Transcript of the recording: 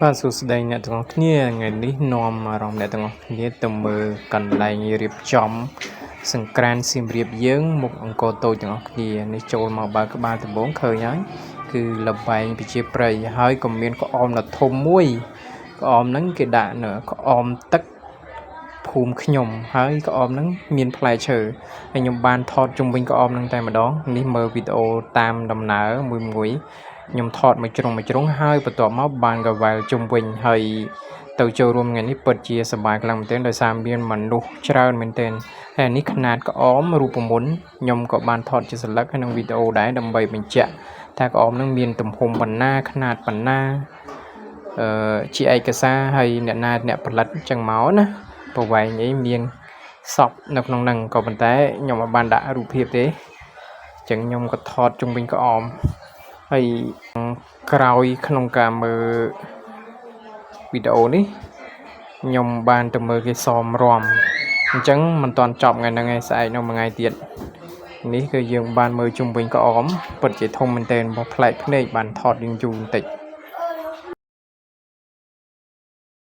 បាទសួស្តីអ្នកទាំងអស់គ្នាថ្ងៃនេះនាំអារម្មណ៍អ្នកទាំងអស់គ្នាទៅមើលកន្លែងរៀបចំសង្ក្រាន្តសៀមរាបយើងមុខអង្គរតូចទាំងអស់គ្នានេះចូលមកបើក្បាលដំបងឃើញហើយគឺលបែងប្រជាប្រិយហើយក៏មានក្អមដ៏ធំមួយក្អមហ្នឹងគេដាក់នៅក្អមទឹកភូមិខ្ញុំហើយក្អមហ្នឹងមានផ្លែឈើហើយខ្ញុំបានថតជុំវិញក្អមហ្នឹងតែម្ដងនេះមើលវីដេអូតាមដំណើរមួយខ្ញុំថតមួយជ្រុងហើយបន្ទាប់មកបានកវ៉ែលជុំវិញហើយទៅចូលរួមថ្ងៃនេះពិតជាសប្បាយខ្លាំងមែនទែនដោយសារមានមនុស្សច្រើនមែនទែនហើយនេះຂະຫນាតក្អមរូបមន្តខ្ញុំក៏បានថតជាសន្លឹកក្នុងវីដេអូដែរដើម្បីបញ្ជាក់ថាក្អមនឹងមានទំហំប៉ុណ្ណាຂະຫນាតប៉ុណ្ណាជាឯកសារហើយអ្នកផលិតអញ្ចឹងមកណាប្រវែងអីមានសពនៅក្នុងហ្នឹងក៏ប៉ុន្តែខ្ញុំអត់បានដាក់រូបភាពទេអញ្ចឹងខ្ញុំក៏ថតជុំវិញក្អមហើយក្រោយក្នុងការមើលវីដេអូនេះខ្ញុំបានទៅមើលគេសមរំអញ្ចឹងមិនទាន់ចប់ថ្ងៃហ្នឹងឯងស្អែកនៅមួយថ្ងៃទៀតនេះគឺយើងបានមើលជុំវិញក្អមពិតជាធំមែនទែនបោះប្លែកភ្នែកបានថតយើងយូរបន្តិច